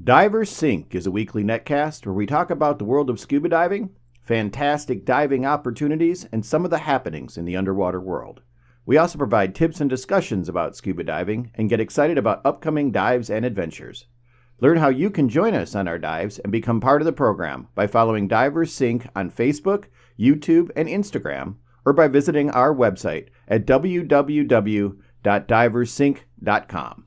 DiverSync is a weekly netcast where we talk about the world of scuba diving, fantastic diving opportunities, and some of the happenings in the underwater world. We also provide tips and discussions about scuba diving and get excited about upcoming dives and adventures. Learn how you can join us on our dives and become part of the program by following DiverSync on Facebook, YouTube, and Instagram, or by visiting our website at www.diversync.com.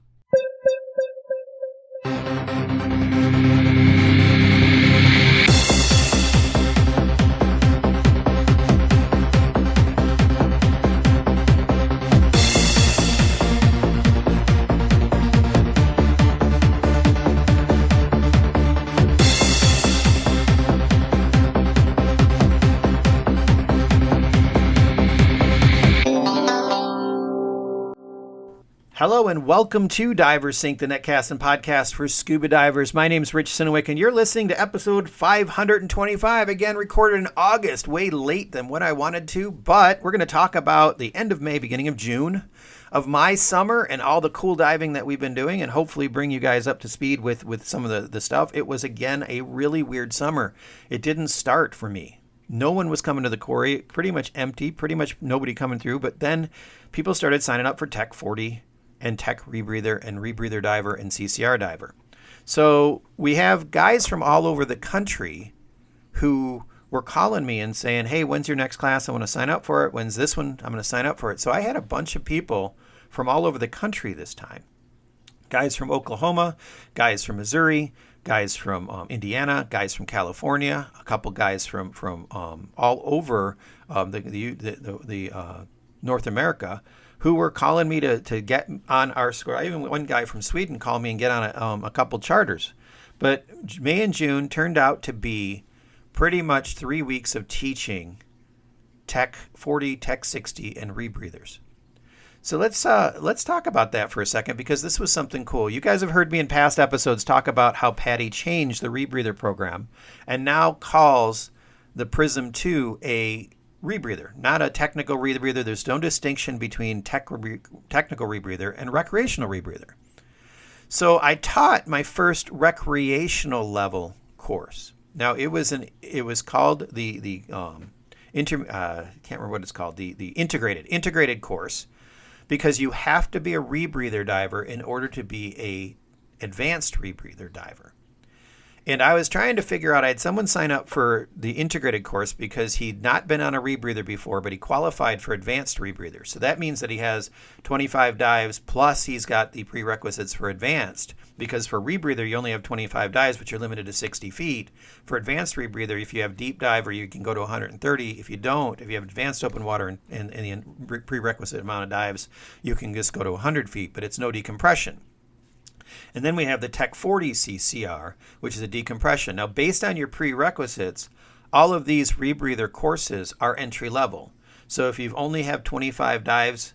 Hello and welcome to DiverSync, the netcast and podcast for scuba divers. My name's Rich Synowiec and you're listening to episode 525, again recorded in August, way late than what I wanted to, but we're going to talk about the end of May, beginning of June of my summer and all the cool diving that we've been doing and hopefully bring you guys up to speed with some of the stuff. It was, again, a really weird summer. It didn't start for me. No one was coming to the quarry, pretty much empty, pretty much nobody coming through, but then people started signing up for Tech 40 and Tech Rebreather and Rebreather Diver and CCR Diver. So we have guys from all over the country who were calling me and saying, hey, when's your next class? I want to sign up for it. When's this one? I'm going to sign up for it. So I had a bunch of people from all over the country this time. Guys from Oklahoma, guys from Missouri, guys from Indiana, guys from California, a couple guys from all over the North America, who were calling me to get on our square. Even one guy from Sweden called me and get on a couple charters. But May and June turned out to be pretty much 3 weeks of teaching Tech 40, Tech 60, and Rebreathers. So let's talk about that for a second, because this was something cool. You guys have heard me in past episodes talk about how PADI changed the Rebreather program and now calls the Prism 2 a rebreather, not a technical rebreather. There's no distinction between technical rebreather and recreational rebreather. So I taught my first recreational level course. Now it was called the can't remember what it's called, the integrated course, because you have to be a rebreather diver in order to be a advanced rebreather diver. And I was trying to figure out, I had someone sign up for the integrated course because he'd not been on a rebreather before, but he qualified for advanced rebreather. So that means that he has 25 dives, plus he's got the prerequisites for advanced. Because for rebreather, you only have 25 dives, but you're limited to 60 feet. For advanced rebreather, if you have deep diver, you can go to 130. If you don't, if you have advanced open water and the prerequisite amount of dives, you can just go to 100 feet, but it's no decompression. And then we have the Tech 40 CCR, which is a decompression. Now, based on your prerequisites, all of these rebreather courses are entry level. So if you've only have 25 dives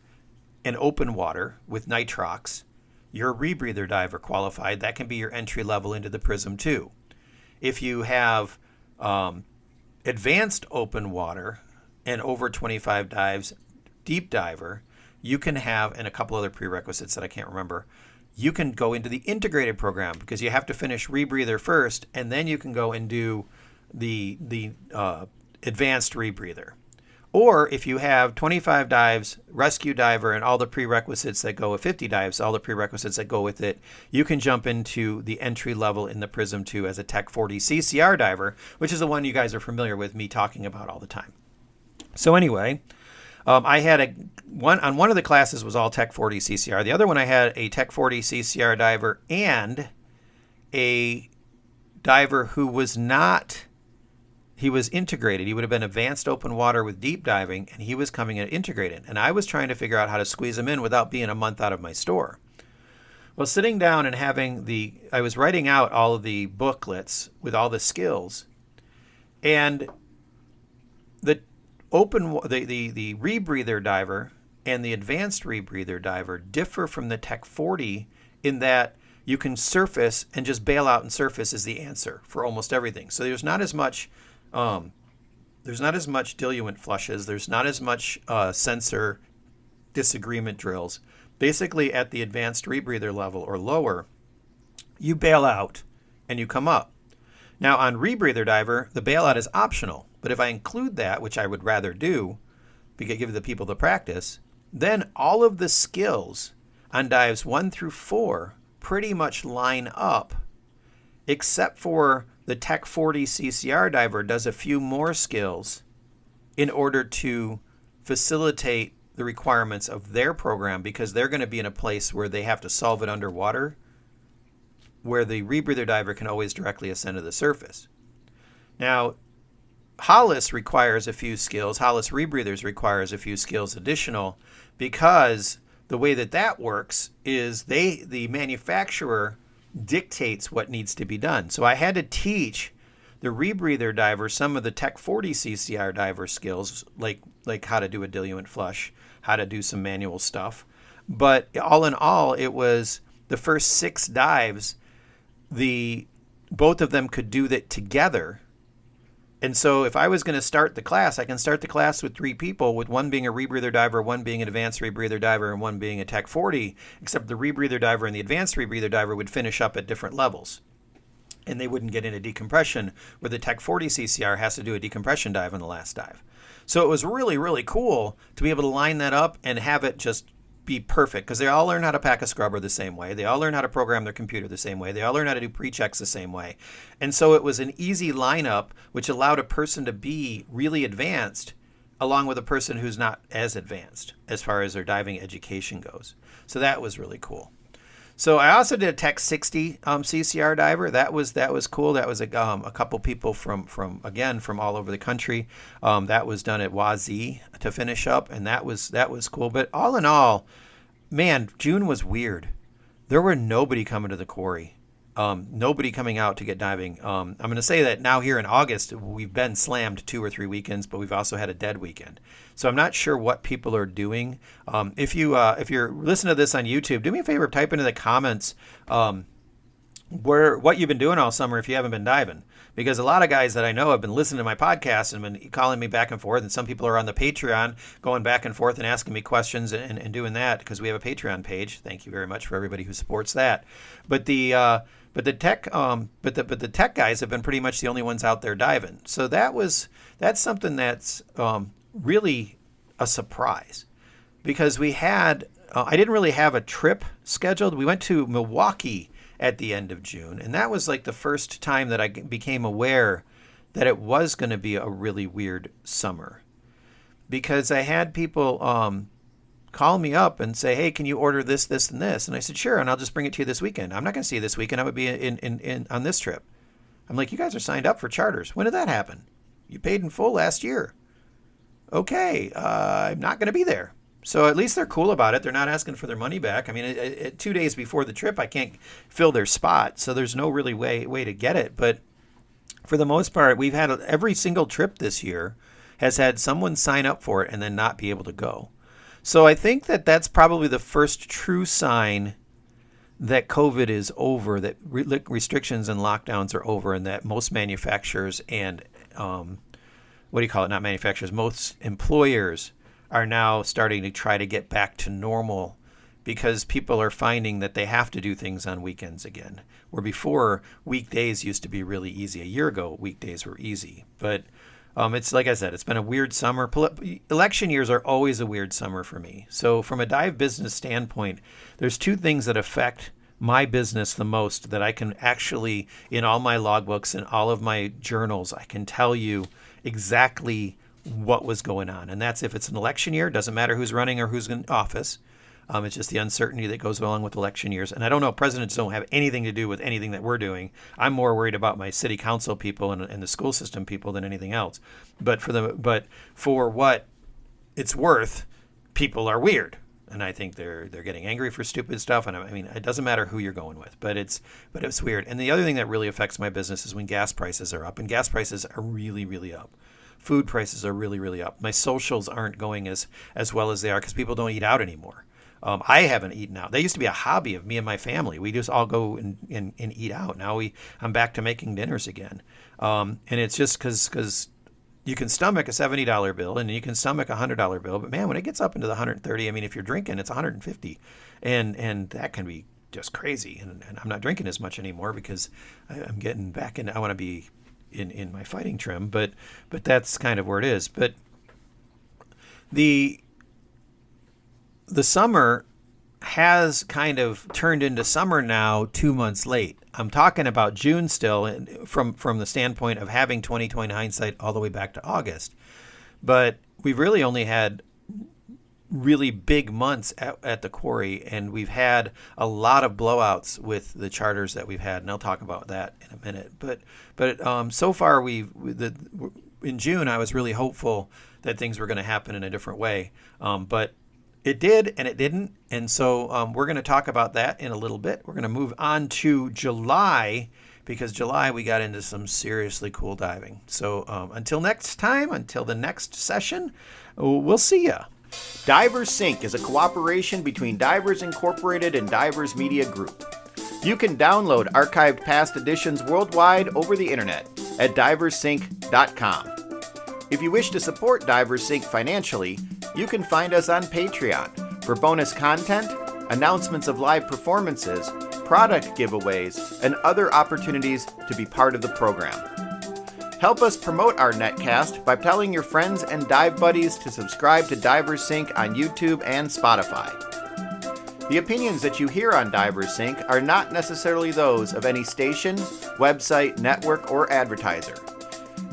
in open water with nitrox, you're a rebreather diver qualified. That can be your entry level into the Prism 2. If you have advanced open water and over 25 dives, deep diver, you can have, and a couple other prerequisites that I can't remember, you can go into the integrated program because you have to finish rebreather first, and then you can go and do the advanced rebreather. Or if you have 25 dives, rescue diver, and all the prerequisites that go with 50 dives, all the prerequisites that go with it, you can jump into the entry level in the Prism 2 as a Tech 40 CCR diver, which is the one you guys are familiar with me talking about all the time. So anyway, I had one of the classes was all Tech 40 CCR. The other one I had a Tech 40 CCR diver and a diver who was not, he was integrated. He would have been advanced open water with deep diving, and he was coming in integrated. And I was trying to figure out how to squeeze him in without being a month out of my store. Well, sitting down and I was writing out all of the booklets with all the skills, and the rebreather diver and the advanced rebreather diver differ from the Tech 40 in that you can surface and just bail out and surface is the answer for almost everything. So there's not as much diluent flushes. There's not as much sensor disagreement drills. Basically, at the advanced rebreather level or lower, you bail out and you come up. Now on Rebreather Diver, the bailout is optional, but if I include that, which I would rather do, because give the people the practice, then all of the skills on dives 1 through 4 pretty much line up, except for the Tech 40 CCR diver does a few more skills in order to facilitate the requirements of their program, because they're going to be in a place where they have to solve it underwater, where the Rebreather diver can always directly ascend to the surface. Now, Hollis requires a few skills. Hollis Rebreathers requires a few skills additional, because the way that works is the manufacturer dictates what needs to be done. So I had to teach the Rebreather diver some of the Tech 40 CCR diver skills, like how to do a diluent flush, how to do some manual stuff. But all in all, it was the first 6 dives, both of them could do that together. And so if I was going to start the class, I can start the class with 3 people, with one being a Rebreather diver, one being an advanced Rebreather diver, and one being a Tech 40, except the Rebreather diver and the advanced Rebreather diver would finish up at different levels. And they wouldn't get into decompression, where the Tech 40 CCR has to do a decompression dive on the last dive. So it was really, really cool to be able to line that up and have it just be perfect, because they all learn how to pack a scrubber the same way. They all learn how to program their computer the same way. They all learn how to do pre-checks the same way. And so it was an easy lineup, which allowed a person to be really advanced along with a person who's not as advanced as far as their diving education goes. So that was really cool. So I also did a Tech 60 CCR diver. That was cool. That was a couple people from all over the country. That was done at Wazee to finish up, and that was cool. But all in all, man, June was weird. There were nobody coming to the quarry. Nobody coming out to get diving. I'm going to say that now here in August, we've been slammed 2 or 3 weekends, but we've also had a dead weekend. So I'm not sure what people are doing. If you're listening to this on YouTube, do me a favor, type into the comments what you've been doing all summer if you haven't been diving. Because a lot of guys that I know have been listening to my podcast and been calling me back and forth, and some people are on the Patreon going back and forth and asking me questions and doing that, because we have a Patreon page. Thank you very much for everybody who supports that. But the tech guys have been pretty much the only ones out there diving. So that's something that's really a surprise, because we had I didn't really have a trip scheduled. We went to Milwaukee at the end of June, and that was like the first time that I became aware that it was going to be a really weird summer, because I had people call me up and say, hey, can you order this, this, and this? And I said, sure, and I'll just bring it to you this weekend. I'm not going to see you this weekend. I would be in on this trip. I'm like, you guys are signed up for charters. When did that happen? You paid in full last year. Okay, I'm not going to be there. So at least they're cool about it. They're not asking for their money back. I mean, 2 days before the trip, I can't fill their spot, so there's no really way to get it. But for the most part, we've had every single trip this year has had someone sign up for it and then not be able to go. So I think that that's probably the first true sign that COVID is over, that restrictions and lockdowns are over, and that most manufacturers and not manufacturers, most employers are now starting to try to get back to normal, because people are finding that they have to do things on weekends again, where before weekdays used to be really easy. A year ago, weekdays were easy. But it's like I said, it's been a weird summer. Election years are always a weird summer for me. So from a dive business standpoint, there's 2 things that affect my business the most that I can actually, in all my logbooks and all of my journals, I can tell you exactly what was going on. And that's if it's an election year, doesn't matter who's running or who's in office. It's just the uncertainty that goes along with election years. And I don't know, presidents don't have anything to do with anything that we're doing. I'm more worried about my city council people and the school system people than anything else. But for what it's worth, people are weird. And I think they're getting angry for stupid stuff. And I mean, it doesn't matter who you're going with, but it's weird. And the other thing that really affects my business is when gas prices are up, and gas prices are really, really up. Food prices are really, really up. My socials aren't going as well as they are because people don't eat out anymore. I haven't eaten out. That used to be a hobby of me and my family. We just all go and eat out. Now I'm back to making dinners again. And it's just because you can stomach a $70 bill and you can stomach a $100 bill. But man, when it gets up into the $130, I mean, if you're drinking, it's $150. And that can be just crazy. And I'm not drinking as much anymore because I'm getting back in. I want to be in my fighting trim, but that's kind of where it is. But the summer has kind of turned into summer now 2 months late. I'm talking about June still, and from the standpoint of having 2020 hindsight all the way back to August. But we've really only had really big months at the quarry, and we've had a lot of blowouts with the charters that we've had, and I'll talk about that in a minute. But so far in June I was really hopeful that things were going to happen in a different way, but it did and it didn't, and so we're going to talk about that in a little bit. We're going to move on to July, because July we got into some seriously cool diving. So until next time, until the next session, we'll see ya. DiverSync is a cooperation between Divers Incorporated and Divers Media Group. You can download archived past editions worldwide over the internet at DiverSync.com. If you wish to support DiverSync financially, you can find us on Patreon for bonus content, announcements of live performances, product giveaways, and other opportunities to be part of the program. Help us promote our netcast by telling your friends and dive buddies to subscribe to DiverSync on YouTube and Spotify. The opinions that you hear on DiverSync are not necessarily those of any station, website, network, or advertiser.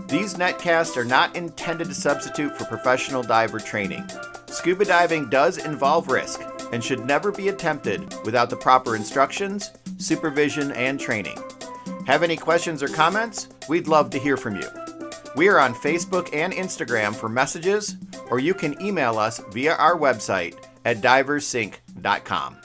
These netcasts are not intended to substitute for professional diver training. Scuba diving does involve risk and should never be attempted without the proper instructions, supervision, and training. Have any questions or comments? We'd love to hear from you. We are on Facebook and Instagram for messages, or you can email us via our website at DiverSync.com.